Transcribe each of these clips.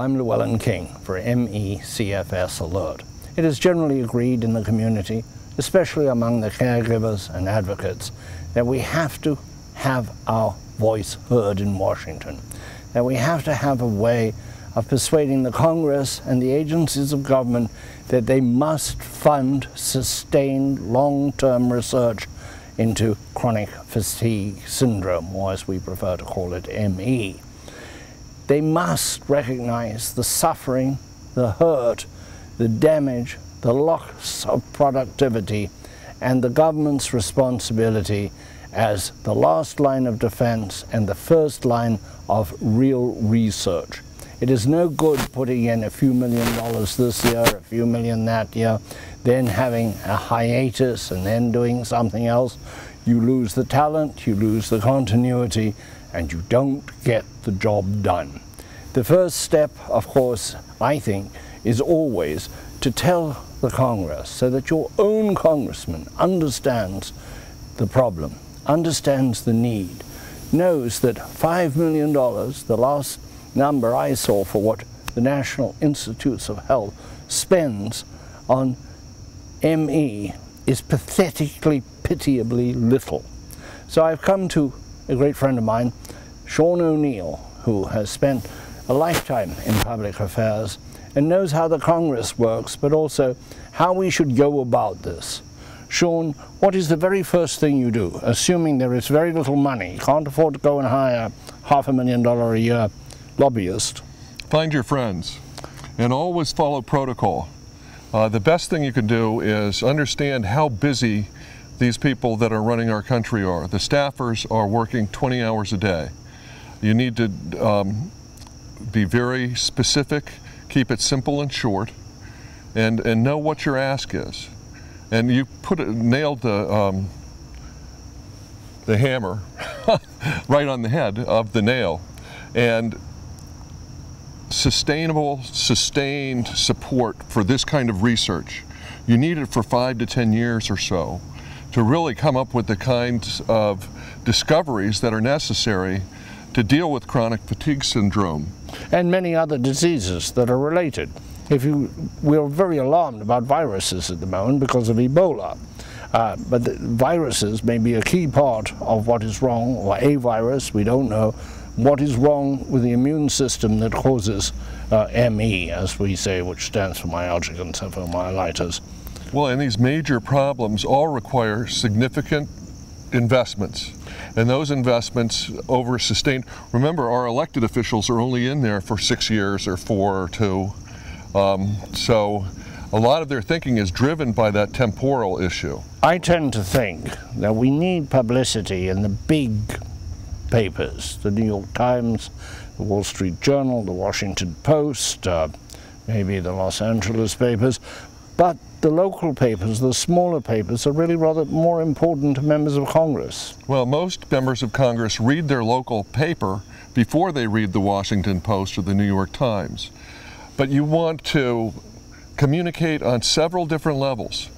I'm Llewellyn King for MECFS Alert. It is generally agreed in the community, especially among the caregivers and advocates, that we have to have our voice heard in Washington, that we have to have a way of persuading the Congress and the agencies of government that they must fund sustained long-term research into chronic fatigue syndrome, or as we prefer to call it, ME. They must recognize the suffering, the hurt, the damage, the loss of productivity, and the government's responsibility as the last line of defense and the first line of real research. It is no good putting in a few $1 million this year, a few million that year, then having a hiatus and then doing something else. You lose the talent, you lose the continuity, and you don't get the job done. The first step, of course, I think, is always to tell the Congress so that your own congressman understands the problem, understands the need, knows that $5 million, the last number I saw for what the National Institutes of Health spends on ME, is pathetically, pitiably little. So I've come to a great friend of mine, Sean O'Neill, who has spent a lifetime in public affairs and knows how the Congress works, but also how we should go about this. Sean, what is the very first thing you do, assuming there is very little money, you can't afford to go and hire $500,000 a year lobbyist? Find your friends and always follow protocol. The best thing you can do is understand how busy these people that are running our country are. The staffers are working 20 hours a day. You need to be very specific, keep it simple and short, and know what your ask is. And you nailed the hammer right on the head of the nail. And sustained support for this kind of research. You need it for 5 to 10 years or so to really come up with the kinds of discoveries that are necessary to deal with chronic fatigue syndrome. And many other diseases that are related. We're very alarmed about viruses at the moment because of Ebola. But the viruses may be a key part of what is wrong, or a virus, we don't know, what is wrong with the immune system that causes ME, as we say, which stands for myalgic encephalomyelitis. Well, and these major problems all require significant investments. And those investments over sustained, remember our elected officials are only in there for 6 years or 4 or 2. So a lot of their thinking is driven by that temporal issue. I tend to think that we need publicity in the big papers, the New York Times, the Wall Street Journal, the Washington Post, maybe the Los Angeles papers, but the local papers, the smaller papers, are really rather more important to members of Congress. Well, most members of Congress read their local paper before they read the Washington Post or the New York Times. But you want to communicate on several different levels.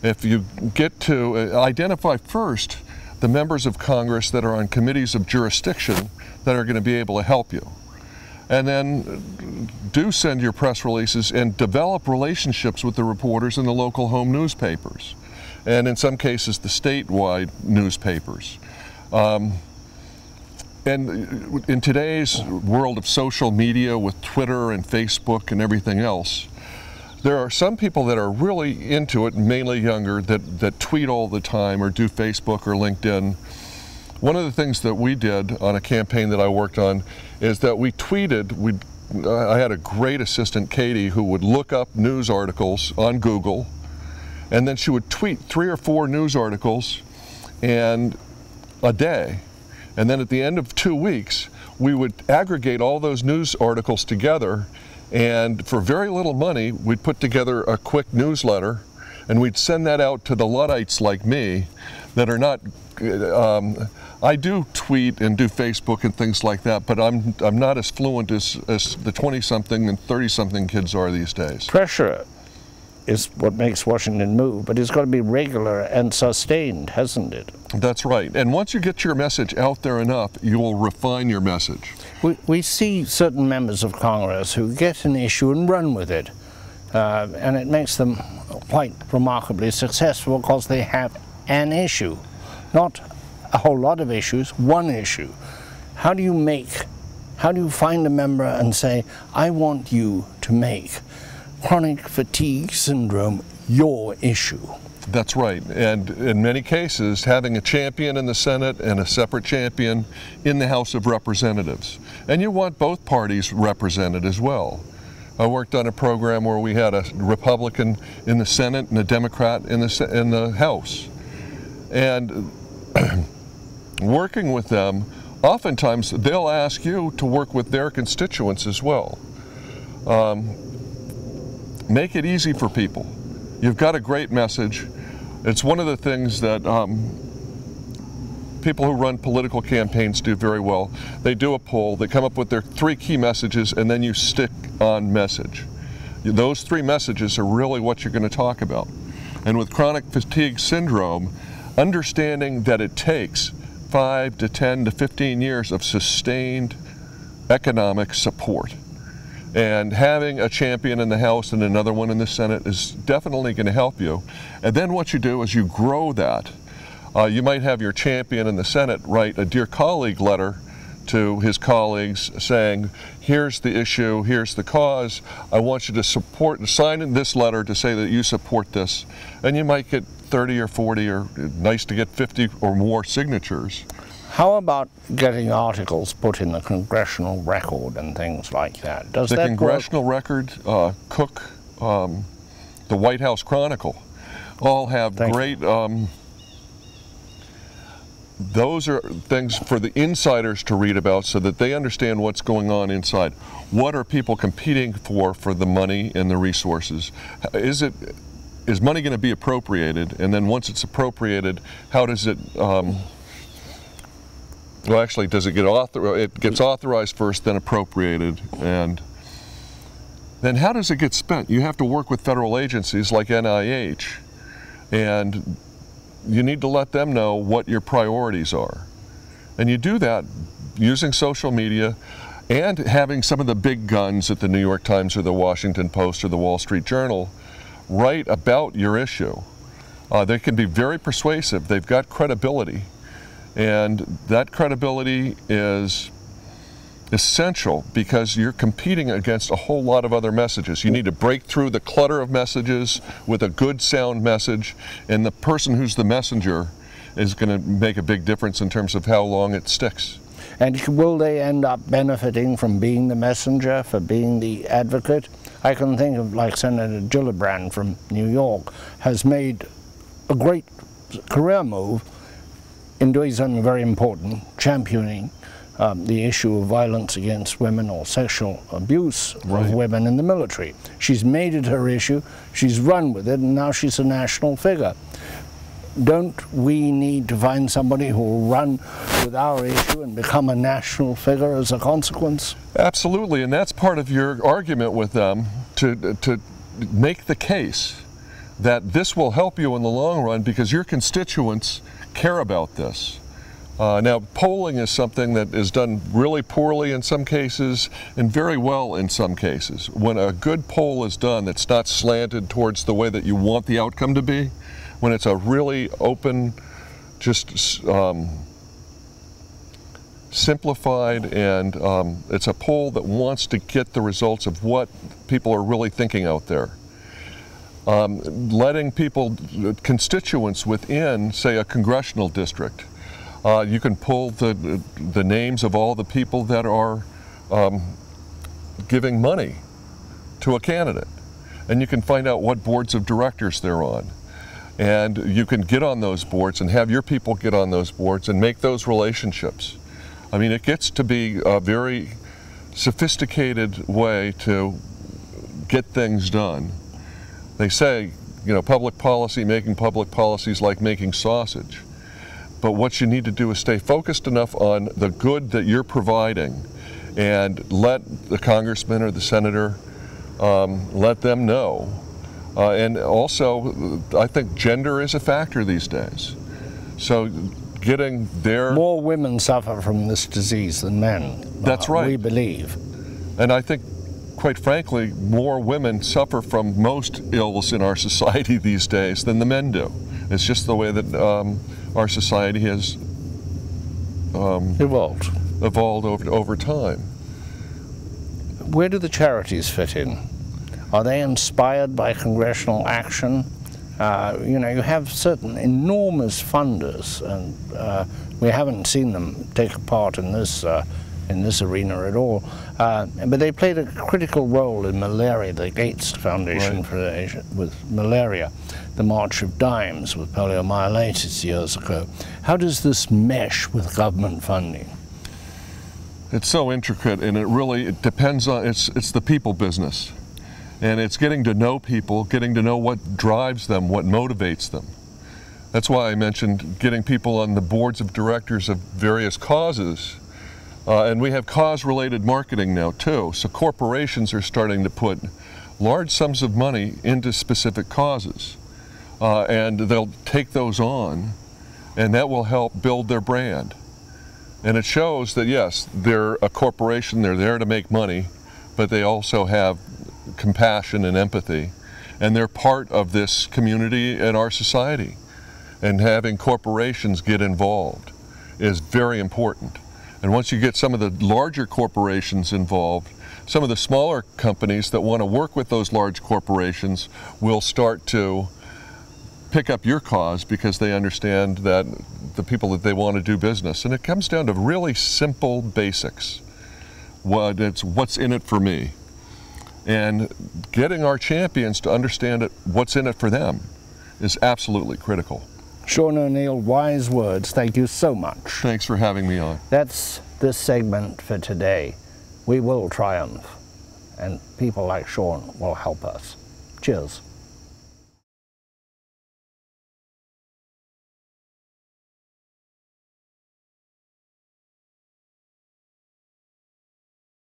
If you get to identify first the members of Congress that are on committees of jurisdiction that are going to be able to help you. And then do send your press releases and develop relationships with the reporters in the local home newspapers, and in some cases the statewide newspapers. And in today's world of social media with Twitter and Facebook and everything else, there are some people that are really into it, mainly younger, that tweet all the time or do Facebook or LinkedIn. One of the things that we did on a campaign that I worked on is that we tweeted, I had a great assistant, Katie, who would look up news articles on Google, and then she would tweet 3 or 4 news articles a day. And then at the end of 2 weeks, we would aggregate all those news articles together, and for very little money, we'd put together a quick newsletter, and we'd send that out to the Luddites like me that are not, I do tweet and do Facebook and things like that, but I'm not as fluent as the 20-something and 30-something kids are these days. Pressure is what makes Washington move, but it's got to be regular and sustained, hasn't it? That's right. And once you get your message out there enough, you will refine your message. We see certain members of Congress who get an issue and run with it. And it makes them quite remarkably successful because they have an issue, not a whole lot of issues, one issue. How do you find a member and say, I want you to make chronic fatigue syndrome your issue? That's right. And in many cases, having a champion in the Senate and a separate champion in the House of Representatives. And you want both parties represented as well. I worked on a program where we had a Republican in the Senate and a Democrat in the House. And working with them, oftentimes they'll ask you to work with their constituents as well. Make it easy for people. You've got a great message. It's one of the things that people who run political campaigns do very well. They do a poll, they come up with their 3 key messages, and then you stick on message. Those 3 messages are really what you're going to talk about. And with chronic fatigue syndrome, understanding that it takes 5 to 10 to 15 years of sustained economic support. And having a champion in the House and another one in the Senate is definitely going to help you. And then what you do is you grow that. You might have your champion in the Senate write a Dear Colleague letter to his colleagues saying, here's the issue, here's the cause, I want you to sign in this letter to say that you support this. And you might get 30 or 40, or nice to get 50 or more signatures. How about getting articles put in the Congressional Record and things like that? Does the that Congressional Record, Cook, the White House Chronicle, all have great, those are things for the insiders to read about so that they understand what's going on inside. What are people competing for the money and the resources? Is money going to be appropriated? And then once it's appropriated, how does it, well, actually, does it get authorized? It gets authorized first, then appropriated, and then how does it get spent? You have to work with federal agencies like NIH, and you need to let them know what your priorities are. And you do that using social media and having some of the big guns at the New York Times or the Washington Post or the Wall Street Journal write about your issue. They can be very persuasive. They've got credibility. And that credibility is essential because you're competing against a whole lot of other messages. You need to break through the clutter of messages with a good sound message, and the person who's the messenger is going to make a big difference in terms of how long it sticks. And will they end up benefiting from being the messenger, for being the advocate? I can think of like Senator Llewellyn from New York has made a great career move in doing something very important, championing the issue of violence against women or sexual abuse of women in the military. She's made it her issue, she's run with it, and now she's a national figure. Don't we need to find somebody who will run with our issue and become a national figure as a consequence? Absolutely, and that's part of your argument with them, to make the case that this will help you in the long run because your constituents care about this. Now, polling is something that is done really poorly in some cases and very well in some cases. When a good poll is done that's not slanted towards the way that you want the outcome to be, when it's a really open, just simplified, and it's a poll that wants to get the results of what people are really thinking out there. Letting people, constituents within, say, a congressional district, you can pull the names of all the people that are giving money to a candidate, and you can find out what boards of directors they're on. And you can get on those boards and have your people get on those boards and make those relationships. I mean, it gets to be a very sophisticated way to get things done. They say, you know, public policy, making public policy is like making sausage. But what you need to do is stay focused enough on the good that you're providing and let the congressman or the senator, let them know. And also, I think gender is a factor these days. So getting their... More women suffer from this disease than men. That's right. We believe. And I think, quite frankly, more women suffer from most ills in our society these days than the men do. It's just the way that our society has evolved over time. Where do the charities fit in? Are they inspired by congressional action? You know, you have certain enormous funders, and we haven't seen them take part in this arena at all. But they played a critical role in malaria, the Gates Foundation with malaria, the March of Dimes with poliomyelitis years ago. How does this mesh with government funding? It's so intricate, and it depends on, it's the people business. And it's getting to know people, getting to know what drives them, what motivates them. That's why I mentioned getting people on the boards of directors of various causes. And we have cause-related marketing now too. So corporations are starting to put large sums of money into specific causes. And they'll take those on, and that will help build their brand. And it shows that, yes, they're a corporation, they're there to make money, but they also have compassion and empathy, and they're part of this community and our society. And having corporations get involved is very important. And once you get some of the larger corporations involved, some of the smaller companies that want to work with those large corporations will start to pick up your cause because they understand that the people that they want to do business. And it comes down to really simple basics. What's in it for me? And getting our champions to understand what's in it for them is absolutely critical. Sean O'Neill, wise words. Thank you so much. Thanks for having me on. That's this segment for today. We will triumph, and people like Sean will help us. Cheers.